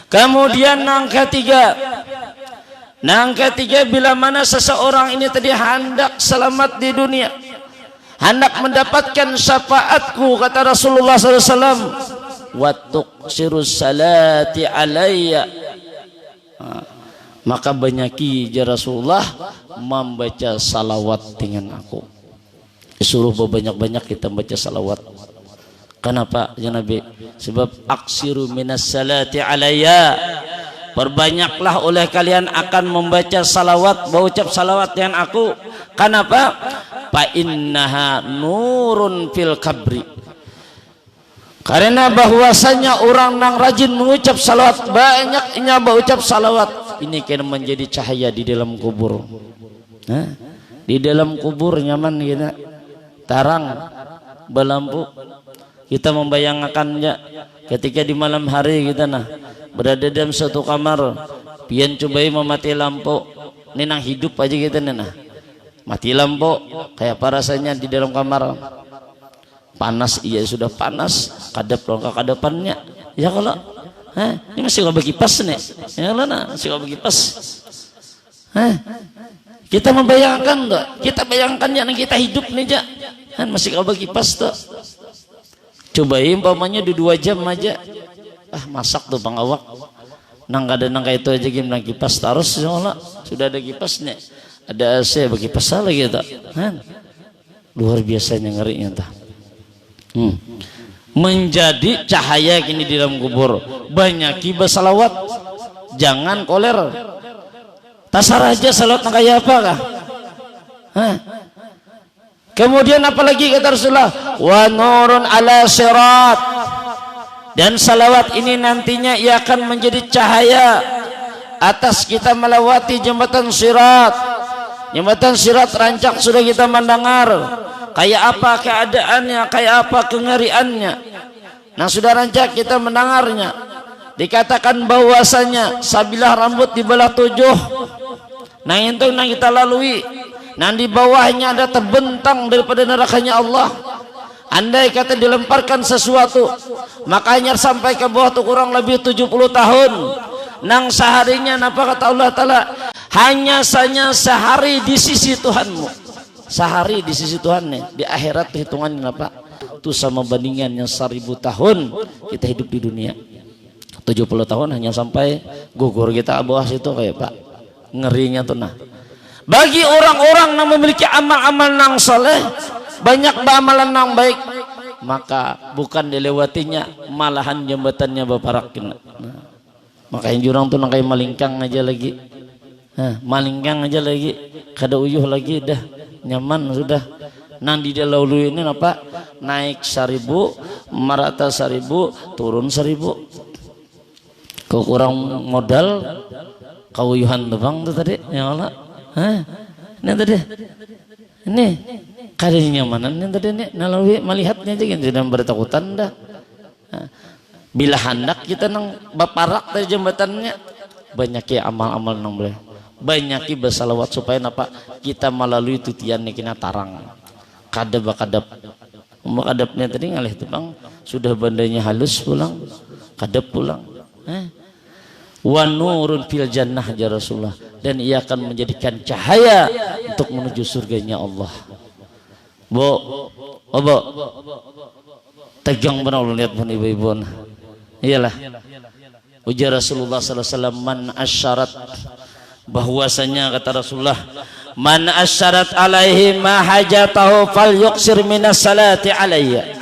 Kemudian yang ketiga, bila mana seseorang ini tadi hendak selamat di dunia, hendak mendapatkan syafaatku, kata Rasulullah SAW, wa tuqsirus salati alayya, maka banyaki ya Rasulullah membaca salawat dengan aku. Disuruh banyak-banyak kita baca salawat. Kenapa ya Nabi? Sebab aksiru minas salati alayya, perbanyaklah oleh kalian akan membaca salawat, berucap salawat dengan aku. Kenapa? Fa innaha nurun fil kabri, karena bahwasanya orang yang rajin mengucap salawat, banyaknya berucap salawat, ini kan menjadi cahaya di dalam kubur. Di dalam kubur nyaman kita, tarang berlampu. Kita membayangkannya ketika di malam hari kita berada dalam suatu kamar, pian cobai memati lampu, ini nang hidup aja kita mati lampu, kayak apa rasanya di dalam kamar? Panas, iya sudah panas, kadap longkak kadapannya. Ya kalau, ini masih nggak bagi pas nih, ya kalau masih nggak bagi pas. Kita membayangkan tuh, kita bayangkan yang kita hidup nih aja, masih nggak bagi pas tuh. Cobain umpamanya 2 jam aja, masak tuh Bang Awak, nang ada nang kayak itu aja game nang kipas terus, sudah ada kipasnya, ada AC bagi kipas lagi gitu, luar biasanya ngerinya tak. Menjadi cahaya kini di dalam kubur, banyaki bersalawat, jangan koler. Tasar aja salawat nang kayak apa kah? Kemudian apalagi kata Rasulullah, wa nurun ala sirat, dan salawat ini nantinya ia akan menjadi cahaya atas kita melewati jembatan sirat. Jembatan sirat rancak sudah kita mendengar kayak apa keadaannya, kayak apa kengeriannya. Nah sudah rancak kita mendengarnya. Dikatakan bahwasanya sabilah rambut di belah 7, nah itu yang kita lalui. Nah di bawahnya ada terbentang daripada nerakanya Allah. Andai kata dilemparkan sesuatu, makanya sampai ke bawah itu kurang lebih 70 tahun. Nang seharinya apa kata Allah Ta'ala? Hanya saja sehari di sisi Tuhanmu. Sehari di sisi Tuhan nih. Di akhirat hitungannya apa? Itu sama bandingannya 1000 tahun kita hidup di dunia. 70 tahun hanya sampai gugur kita bawah situ kayak Pak. Ngerinya tuh Bagi orang-orang yang memiliki amal-amal nang soleh, banyak amalan nang baik, maka bukan dilewatinya, malahan jembatannya baparakin. Makanya jurang tuh nang kayak malingkang aja lagi, malingkang aja lagi, kada uyuh lagi, dah nyaman sudah. Nang di dalam ini apa? Naik 1000, merata 1000, turun 1000. Kau kurang modal, kau uyuhan tebang tuh tadi, ya Allah. Ini tadi, ini kadang nyamanan ini tadi nih, nalawi melihatnya aja gitu dan bertakutan dah. Bila hendak kita nang baparak dari jembatannya, banyaki amal-amal nang boleh, banyaki bersalawat supaya apa kita melalui tutian nih kena tarang, kadap, kadapnya tadi ngalih tuh bang, sudah bandanya halus pulang, kadap pulang. Wa nurun fil jannah ya Rasulullah, dan ia akan menjadikan cahaya untuk menuju surganya Allah. Bo, tegang benar lihat pun ibu-ibu. Iyalah. Ujar Rasulullah sallallahu alaihi wasallam, man asyarat, bahwasanya kata Rasulullah, man asyarat alaihi ma hajatahu falyuqsir minas salati alayya.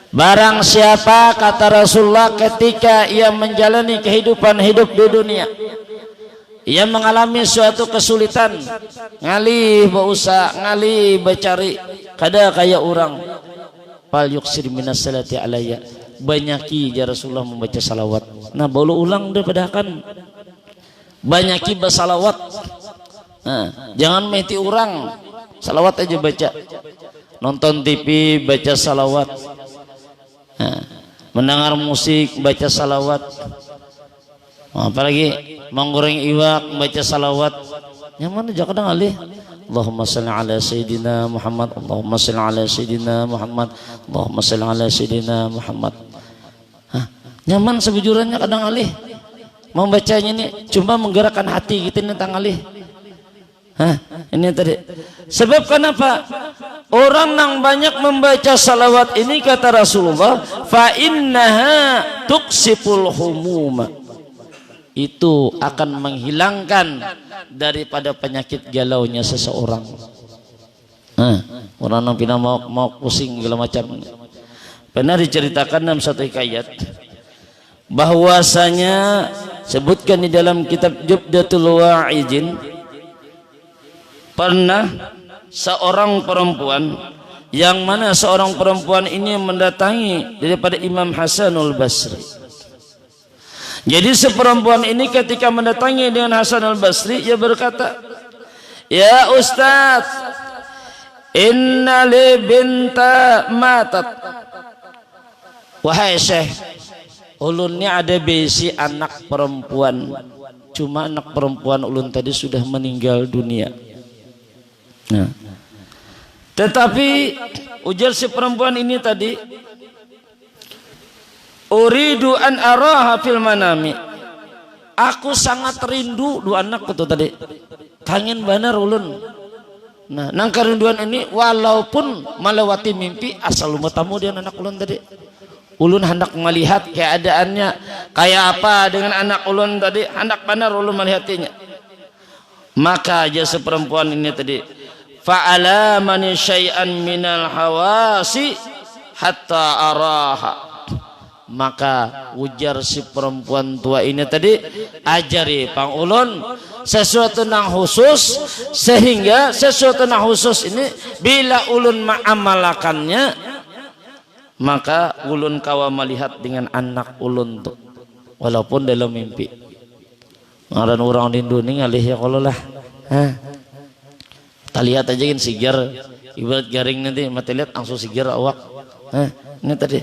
Barang siapa kata Rasulullah ketika ia menjalani kehidupan hidup di dunia, ia mengalami suatu kesulitan, ngalih berusaha, ngalih bercari, kada kayak orang, fal yuksir minas salati alayya, banyaki ya Rasulullah membaca salawat. Nah baru ulang daripada kan, banyaki bersalawat. Jangan meti orang, salawat aja baca, nonton TV baca salawat, mendengar musik baca salawat, apalagi menggoreng iwak baca salawat. Yang mana jangan alih Allahumma salli ala sayyidina Muhammad, Allahumma salli ala sayyidina Muhammad, Allahumma salli ala sayyidina Muhammad. Nyaman sebujurannya kadang alih membacanya ini cuma menggerakkan hati kita ini tentang alih. Ini tadi. Sebab kenapa? Orang yang banyak membaca salawat ini kata Rasulullah, fa innaha tuksiful humuma. Itu akan menghilangkan daripada penyakit galaunya seseorang. Orang yang pina mau pusing segala macam. Pernah diceritakan dalam satu hikayat bahwasanya sebutkan di dalam kitab Jubdatul Wa'ijin, pernah seorang perempuan yang mana seorang perempuan ini mendatangi daripada Imam Hasanul Basri. Jadi seperempuan ini ketika mendatangi dengan Hasanul Basri, ia berkata, "Ya Ustaz, inna li binta matat." Wahai Syekh, ulunnya ada besi anak perempuan, cuma anak perempuan ulun tadi sudah meninggal dunia. Nah, tetapi ujar si perempuan ini tadi, uridu an araha fil manami. Aku sangat rindu dua anak itu tadi. Kangen benar ulun. Nah, nang kerinduan ini walaupun melewati mimpi asal tamu dia anak ulun tadi. Ulun hendak melihat keadaannya kayak apa dengan anak ulun tadi, hendak benar ulun melihatnya. Maka jasa perempuan ini tadi, fa'ala mani syai'an minal hawasi hatta araha. Maka ujar si perempuan tua ini tadi, ajari pang ulun sesuatu nang khusus, sehingga sesuatu nang khusus ini bila ulun ma'amalakannya, maka ulun kawa melihat dengan anak ulun tuh walaupun dalam mimpi. Ngaran orang di dunia ngalih ya kalau lah. Kita lihat aja kan sigar ibarat garing nanti mata lihat langsung sigar awak. Ini tadi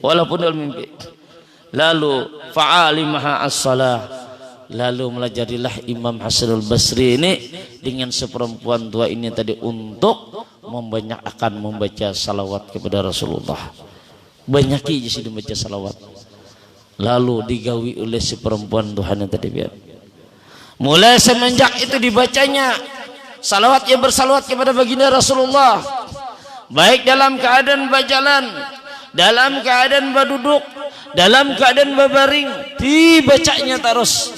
walaupun dalam mimpi. Lalu fa'alimaha as-salah, lalu melajarilah Imam Hasanul Basri ini dengan seperempuan tua ini tadi untuk akan membaca salawat kepada Rasulullah. Banyaki jadi membaca salawat. Lalu digawi oleh si perempuan Tuhan yang tadi biar. Mulai semenjak itu dibacanya salawat, yang bersalawat kepada baginda Rasulullah, baik dalam keadaan berjalan, dalam keadaan berduduk, dalam keadaan berbaring, dibacanya terus.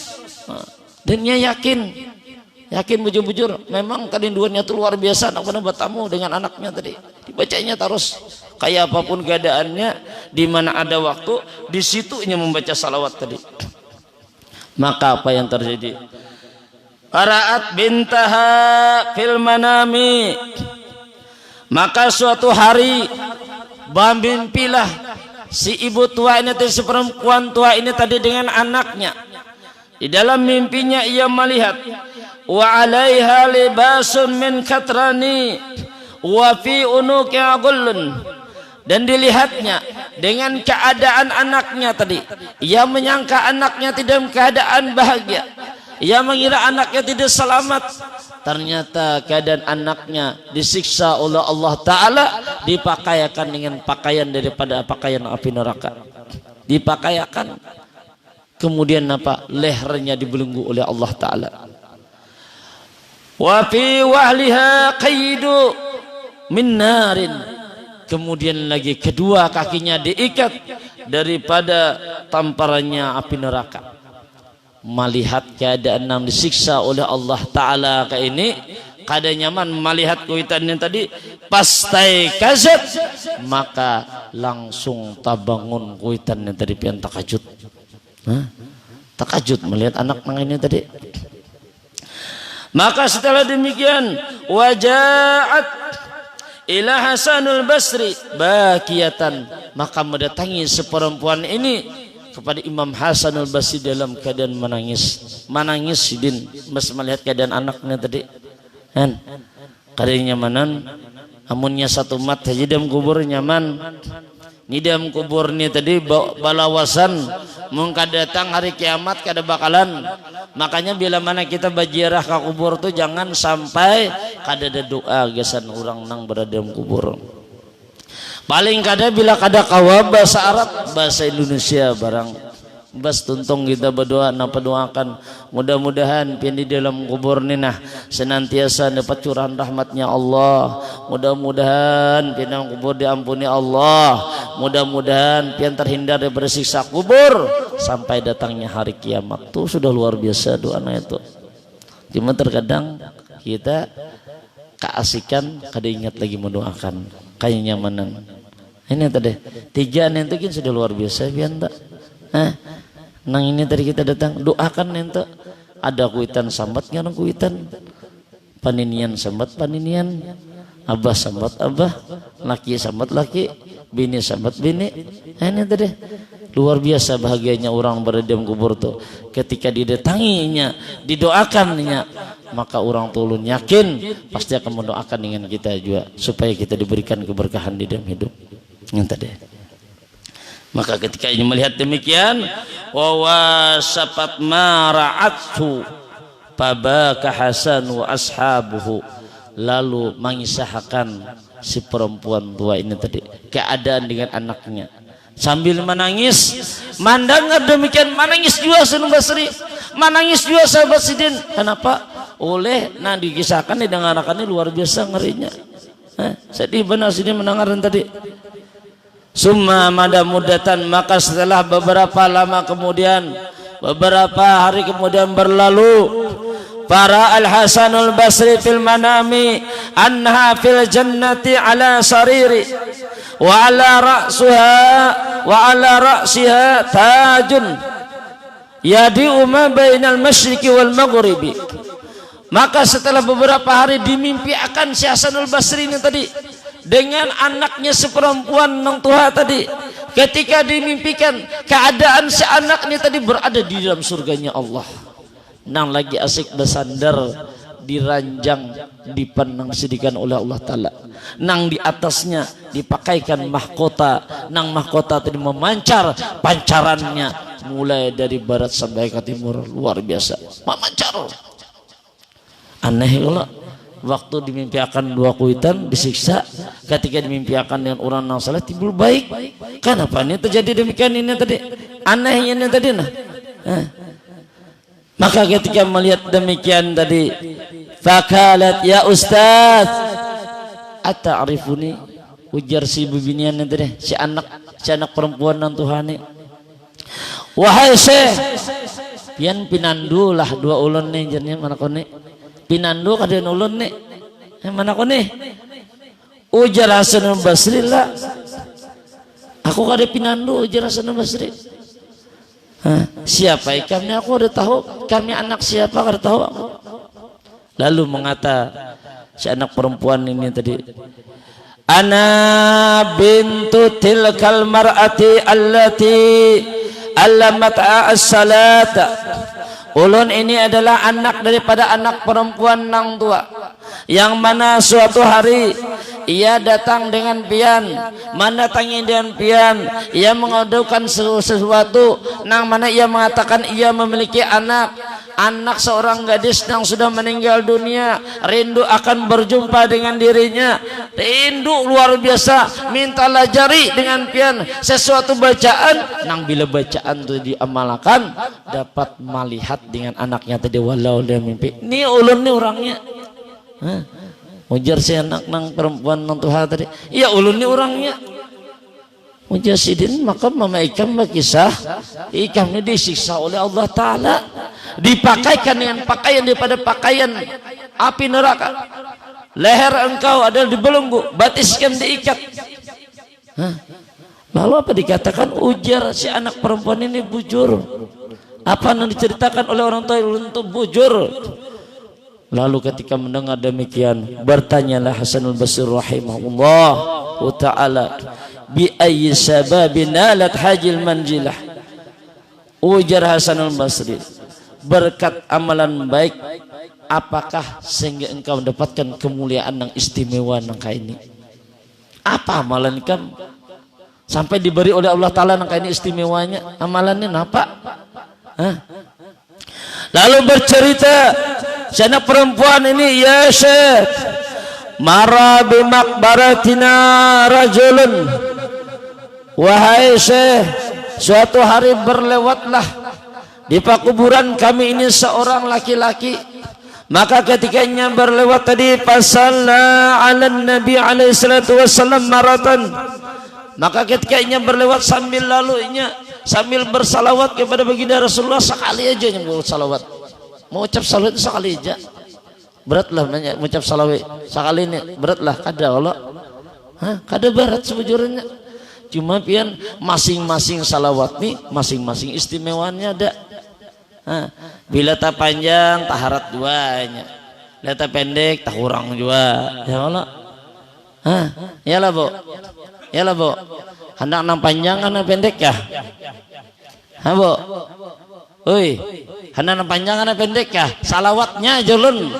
Dan dia yakin bujur-bujur memang kerinduannya itu luar biasa nak pernah bertamu dengan anaknya tadi. Dibacanya terus kayak apapun keadaannya, di mana ada waktu di situnya membaca salawat tadi. Maka apa yang terjadi? Qara'at bintaha fil manami. Maka suatu hari bermimpilah si ibu tua ini tadi, si perempuan tua ini tadi dengan anaknya. Di dalam mimpinya ia melihat wa 'alaiha libasun min katrani wa fi unuki agullun, dan dilihatnya dengan keadaan anaknya tadi. Ia menyangka anaknya tidak dalam keadaan bahagia. Ia mengira anaknya tidak selamat. Ternyata keadaan anaknya disiksa oleh Allah Ta'ala, dipakaikan dengan pakaian daripada pakaian api neraka. Dipakaikan. Kemudian apa? Lehernya dibelenggu oleh Allah Ta'ala. Wa fi wahliha qaidu min narin. Kemudian lagi kedua kakinya diikat daripada tamparannya api neraka. Melihat keadaan yang disiksa oleh Allah Ta'ala kayak ini, kada nyaman melihat kuitannya tadi, pastai kazat, maka langsung tabangun kuitannya tadi pian takajud. Takajud melihat anak nang ini tadi. Maka setelah demikian, wajaat ila Hasanul Basri bakiyatan, maka mendatangi seperempuan ini kepada Imam Hasanul Basri dalam keadaan menangis sidin mas melihat keadaan anaknya tadi. Kan kadang nyamanan amunnya satu mat haji dalam kubur nyaman, ni dalam kuburnya tadi balawasan mungkin datang hari kiamat kada bakalan. Makanya bila mana kita bajiarah ke kubur tuh jangan sampai kada ada doa gesan orang nang berada dalam kubur. Paling kada bila kada kawa bahasa Arab, bahasa Indonesia barang Bas tuntung kita berdoa napa doakan mudah-mudahan pian di dalam kubur nina senantiasa dapat curahan rahmatnya Allah, mudah-mudahan pian dalam kubur diampuni Allah, mudah-mudahan pian terhindar dari siksa kubur sampai datangnya hari kiamat. Tuh sudah luar biasa doanya itu. Cuma terkadang kita keasikan kada ingat lagi mendoakan kayak nyamanan ini tadi tiga itu kan sudah luar biasa pian tak nang ini tadi kita datang doakan ente ada kuitan sambat ngarang kuitan paninian sambat paninian abah sambat abah laki sambat laki bini sambat bini ini tadi luar biasa bahagianya orang berada di kubur tuh ketika didatanginya didoakannya maka orang tulun yakin pasti akan mendoakan dengan kita juga supaya kita diberikan keberkahan di dalam hidup yang tadi. Maka ketika ini melihat demikian, wa wasafat ma ra'athu fabaka Hasan wa ashabuhu, lalu mengisahkan si perempuan tua ini tadi keadaan dengan anaknya sambil menangis. Mandang demikian menangis juga Hasan Basri, menangis juga sahabat Sidin. Kenapa? Oleh nah dikisahkan didengarkan ini luar biasa ngerinya. Sedih benar Sidin mendengaran tadi. Summa mada mudatan, maka setelah beberapa lama kemudian, beberapa hari kemudian berlalu, para Al-Hasanul Basri fil manami anha fil jannati ala sariri wa ala ra'siha tajun yadi'u ma bainal masyriqi wal maghribi. Maka setelah beberapa hari dimimpi akan si Hasanul Basri ini tadi dengan anaknya seperempuan nang tua tadi. Ketika dimimpikan keadaan si anaknya tadi berada di dalam surganya Allah, nang lagi asik bersandar di ranjang dipandang sidikan oleh Allah Ta'ala, nang di atasnya dipakaikan mahkota, nang mahkota tadi memancar pancarannya mulai dari barat sampai ke timur, luar biasa memancar. Aneh kalau waktu dimimpiakan dua kuitan disiksa, ketika dimimpiakan dengan orang yang salah timbul baik. Kenapa ini terjadi demikian ini tadi? Anehnya ini tadi nah. Maka ketika melihat demikian tadi, fakalat ya Ustaz, ata'rifuni, ujar si bibinian tadi, si anak perempuan nan Tuhani. Wahai Syekh, pian pinandu lah dua ulun nih jenenge mana kone. Pinandu kadean ulun nih mana kau nih ujar Hasan Basri lah aku kada pinandu ujar Hasan Basri. Siapa ikamnya aku udah tahu, kami anak siapa kada tahu aku. Lalu mengata si anak perempuan ini tadi, ana bintu tilkal mar'ati allati allamat as-salata. Ulun ini adalah anak daripada anak perempuan nang tua yang mana suatu hari ia datang dengan pian, mendatangi dengan pian, ia mengadukan sesuatu nang mana ia mengatakan ia memiliki anak seorang gadis yang sudah meninggal dunia, rindu akan berjumpa dengan dirinya, rindu luar biasa, minta lajari dengan pian sesuatu bacaan nang bila bacaan itu diamalkan dapat melihat dengan anaknya tadi walau dia mimpi. Ini ulun nih orangnya. Ujar si anak nang perempuan nang tuha tadi, iya ulun nih orangnya. Ujar Sidin, maka mama ikam berkisah ikamnya disiksa oleh Allah Ta'ala, dipakaikan dengan pakaian daripada pakaian api neraka. Leher engkau adalah dibelenggu, batiskan diikat. Lalu apa dikatakan? Ujar si anak perempuan ini bujur. Apa yang diceritakan oleh orang tua untuk bujur. Lalu ketika mendengar demikian, bertanyalah Hasanul Basri rahimahullah ta'ala, bi ayyi sababin nalat hajil manjilah. Ujar Hasanul Basri, berkat amalan baik apakah sehingga engkau mendapatkan kemuliaan yang istimewa nangka ini? Apa amalan kamu sampai diberi oleh Allah Ta'ala nangka ini istimewanya? Amalannya apa? Lalu bercerita sana perempuan ini, ya Syekh, mara bi maqbaratina rajulun. Wahai Syekh, suatu hari berlewatlah di pakuburan kami ini seorang laki-laki. Maka ketikanya berlewat tadi fasalla 'alan nabi alaihi salatu wasallam maratan. Maka ketikanya berlewat sambil lalunya sambil bersalawat kepada baginda Rasulullah sekali aja yang bersalawat. Mau ucap salawat sekali aja. Beratlah banyak mengucap salawat sekali ini beratlah kada Allah. Kada berat sebujurnya. Cuma pian masing-masing salawat nih masing-masing istimewanya ada. Bila tak panjang tak harat duanya. Bila tak pendek tak kurang juga. Ya Allah. Ya lah Bu. Ya lah Bu. Hendak nang panjang kan nang pendek ya? Bu. Oi. Hendak nang panjang kan nang pendek ya? Salawatnya julun.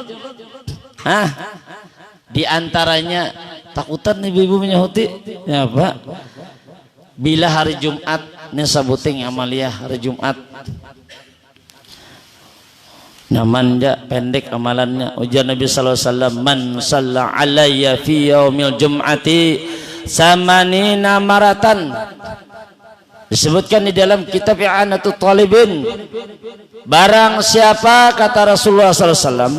Di antaranya takutan ibu-ibu menyahuti ya Pak. Bila hari Jumat ini sabuting amaliyah hari Jumat namanya pendek amalannya ujar Nabi sallallahu alaihi wasallam man shalla alayya fi yaumil jum'ati samanina maratan disebutkan di dalam kitab I'anatul Talibin barang siapa kata Rasulullah sallallahu alaihi wasallam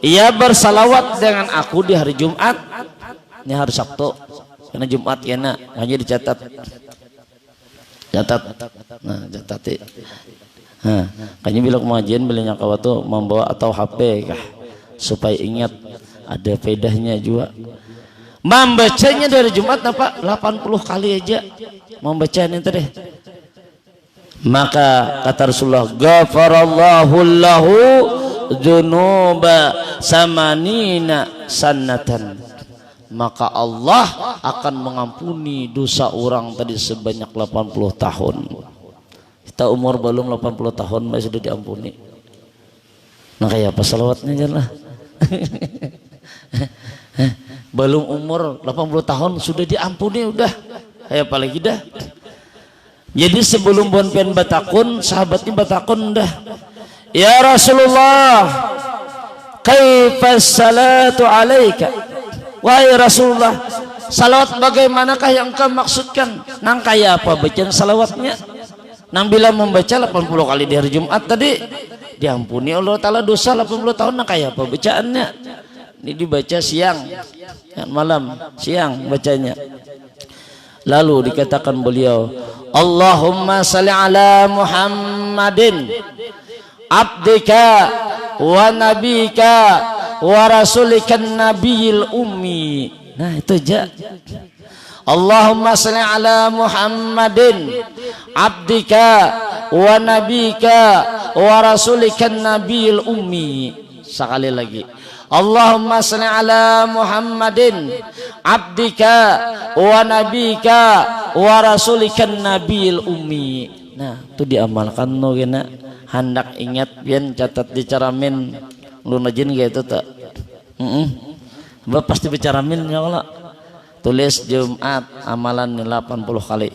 ia bersalawat dengan aku di hari Jumat ini hari Sabtu karena Jumat kena hanya dicatat nah catat kayaknya bila kemajian belinya kawatu membawa atau HP kah supaya ingat ada pedahnya juga membacanya dari Jumat apa 80 kali aja membacanya itu deh. Maka kata Rasulullah ghafarallahu lahu dzunuba samanina sanatan maka Allah akan mengampuni dosa orang tadi sebanyak 80 tahun. Kita umur belum 80 tahun masih sudah diampuni. Nah kayak apa salawatnya aja lah. Belum umur 80 tahun sudah diampuni udah. Kayak apa lagi dah. Jadi sebelum bon pen batakun sahabatnya batakun dah. Ya Rasulullah, kaifas salatu alaika? Wahai Rasulullah, salawat bagaimanakah yang kau maksudkan? Nang kaya apa bacaan salawatnya? Nang bila membaca 80 kali di hari Jumat tadi diampuni Allah Ta'ala dosa 80 tahun nang kaya apa bacaannya? Ini dibaca siang, malam, siang bacanya. Lalu dikatakan beliau, Allahumma salli ala Muhammadin abdika wa nabika wa rasulikan nabiyil ummi. Nah itu aja. Allahumma salli ala Muhammadin abdika wa nabika wa rasulikan nabiyil ummi. Sekali lagi. Allahumma salli ala Muhammadin abdika wa nabika wa rasulikan nabiyil ummi. Nah itu diamalkan no gena. Hendak ingat pian catat di caramin lu najin gitu tak pasti bicaramin ya Allah tulis Jumat amalan 80 kali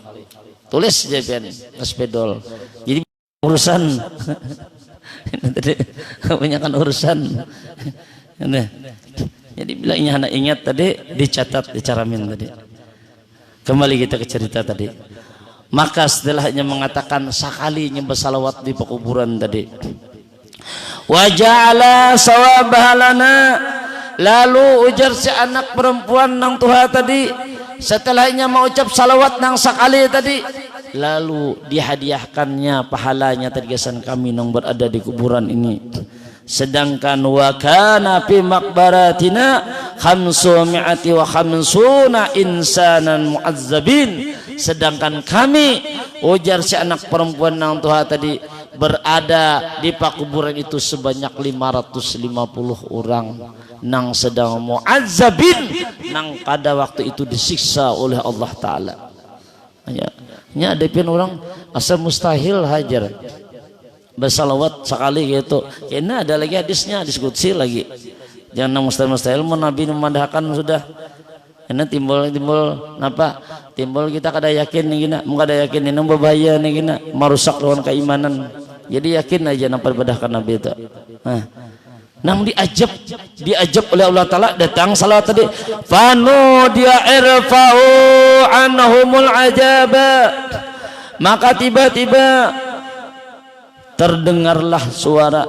tulis aja pian spedol jadi urusan kebanyakan urusan jadi bilangnya hendak ingat tadi dicatat di caramin tadi. Kembali kita ke cerita tadi. Maka setelahnya mengatakan sekalinya bersalawat di pekuburan tadi. Wa ja'ala sawabahalana lalu ujar si anak perempuan nang tuha tadi setelahnya mau ucap salawat nang sekali tadi lalu dihadiahkannya pahalanya tergesan kami nang berada di kuburan ini. Sedangkan wa kana fi maqbaratina 550 insanan mu'azzabin sedangkan kami ujar si anak perempuan nang tuha tadi berada di pakuburan itu sebanyak 550 orang nang sedang mu'azzabin nang pada waktu itu disiksa oleh Allah Ta'ala. Nya ada pian orang asal mustahil hajar bersalawat sekali gitu. Ini ada lagi hadisnya, hadis qudsi lagi. Jangan mustahil mun Nabi memandahkan sudah. Ini timbul napa? Timbul kita kada yakin nih gina, mun kada yakin ini berbahaya nih gina, merusak lawan keimanan. Jadi yakin aja nang perbedahkan Nabi itu. Nang diajab oleh Allah Ta'ala datang salawat tadi. Fanu dia irfa'u anhumul ajaba. Maka tiba-tiba terdengarlah suara,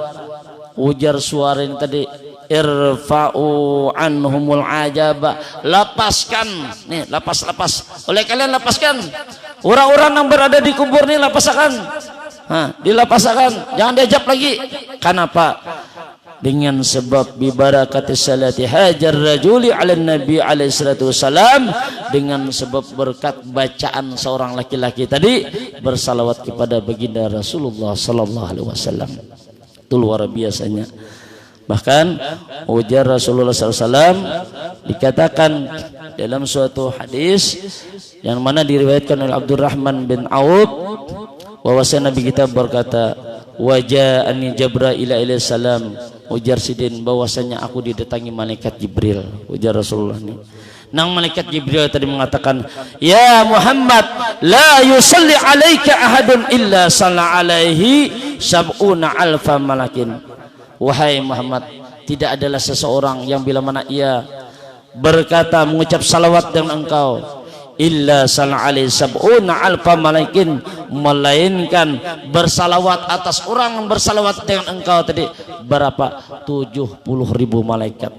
ujar suara ini tadi, irfa'u anhumul ajaba, lepaskan nih, lepas oleh kalian, lepaskan orang-orang yang berada di kubur nih, lepaskan, dilepaskan, jangan diajak lagi. Kenapa? Dengan sebab bibarakati salati hajar rajuli ala nabi alaihi salatu wassalam, dengan sebab berkat bacaan seorang laki-laki tadi bersalawat kepada baginda Rasulullah sallallahu alaihi wasallam. Itu luar biasanya. Bahkan ujar Rasulullah SAW dikatakan dalam suatu hadis yang mana diriwayatkan oleh Abdurrahman bin Auf, bahwasanya Nabi kita berkata, waja'ani Jibril alaihi salam, ujar sidin bahwasanya aku didatangi malaikat Jibril, ujar Rasulullah ini. Nang malaikat Jibril tadi mengatakan, ya Muhammad, la yusalli alaika ahadun illa salla alaihi sab'una alfa malakin. Wahai Muhammad, tidak adalah seseorang yang bila mana ia berkata mengucap salawat dengan engkau, illa salla alaihi sab'una alfa malakin, melainkan bersalawat atas orang yang bersalawat dengan engkau tadi berapa? 70.000 malaikat.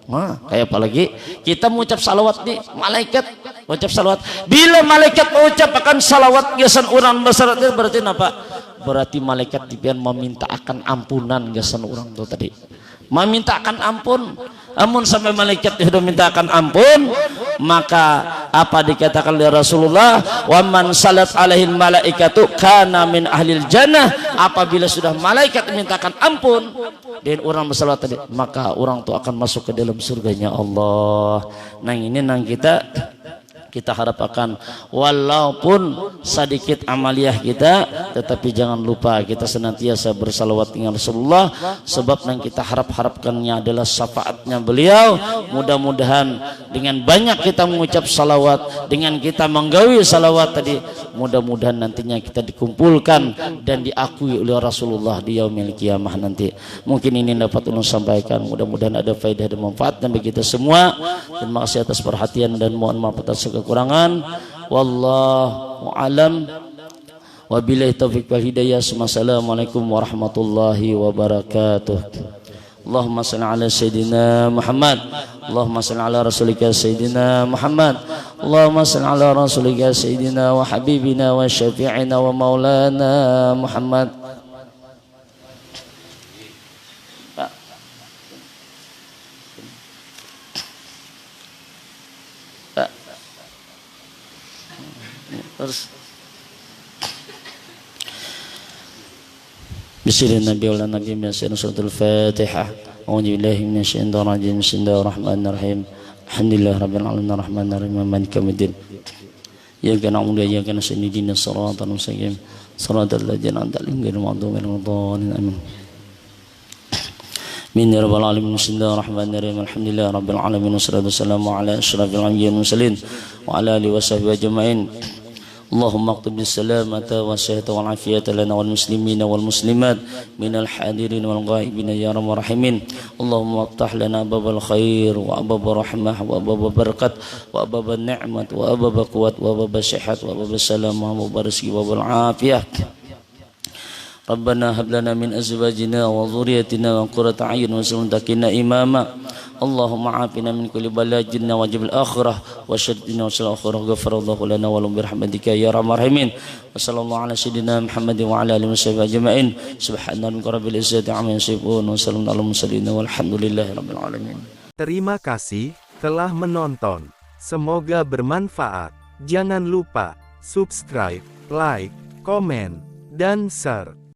Nah, kayak apalagi kita mengucap salawat nih, malaikat mengucap salawat. Bila malaikat mengucapkan salawat gasan orang bersalawat, berarti apa? Berarti malaikat dipian meminta akan ampunan gasan orang itu tadi, meminta akan ampun. Amun sampai malaikat sudah minta akan ampun, maka apa dikatakan oleh Rasulullah, wa man salat alaihi malaikatu kana min ahlil jannah. Apabila sudah malaikat mintakan ampun dan orang bersalawat tadi, maka orang itu akan masuk ke dalam surganya Allah. Nah ini nang kita harapkan, walaupun sedikit amaliyah kita, tetapi jangan lupa kita senantiasa bersalawat dengan Rasulullah, sebab yang kita harapkannya adalah syafaatnya beliau. Mudah-mudahan dengan banyak kita mengucap salawat, dengan kita menggawi salawat tadi, mudah-mudahan nantinya kita dikumpulkan dan diakui oleh Rasulullah di yaumil kiamah nanti. Mungkin ini dapat ulun sampaikan, mudah-mudahan ada faedah dan manfaatnya bagi kita semua. Terima kasih atas perhatian dan mohon maaf atas kekurangan. Wallahu alam, wabillahi taufiq wal hidayah. Assalamualaikum warahmatullahi wabarakatuh. Allahumma salli ala sayyidina Muhammad, Allahumma salli ala rasulika sayyidina Muhammad, Allahumma salli ala rasulika sayyidina wa habibina wa syafi'ina wa maulana Muhammad. Terus Bismillahirrahmanirrahim. Suratul Fatihah. A'udzu billahi minasyaitonir rajim. Bismillahirrahmanirrahim. Alhamdulillahirabbil alamin arrahmanir rahim maliki yaumiddin. Iyyaka na'budu wa iyyaka nasta'in ihdinas siratal mustaqim. Siratal ladzina an'amta 'alaihim ghairil maghdubi 'alaihim waladdallin. Amin. Bismillahir alamin. Bismillahirrahmanirrahim. Alhamdulillahirabbil alamin wassalatu wassalamu ala asyrafil anbiya'i wal mursalin wa ala alihi washabihi ajmain. Allahumma aktub bis salamata wa syahata wal afiyata lana wal muslimina wal muslimat minal hadirin wal ghaibin ya arhamar rahimin. Allahumma aftah lana babal khair wa abab rahmah wa abab barakat wa abab ni'mat wa abab quwwat wa abab sihat wa abab salamah wa barizki wa abab afiyah. Rabbana hab lana min azwajina wa dhurriyyatina wa qurrata a'yun waj'alna imama. Allahumma afina min kulli bala'in wa wajib al-akhirah wa syaddina wa sal akhirah ghafarallahu lana wa lahum birahmatika ya arhamar rahimin. Wa sallallahu ala sayyidina Muhammad wa ala alihi washabihi ajma'in. Subhana rabbika rabbil izzati amma yasifun wa salamun alal mursalin walhamdulillahi rabbil alamin. Terima kasih telah menonton. Semoga bermanfaat. Jangan lupa subscribe, like, komen, dan share.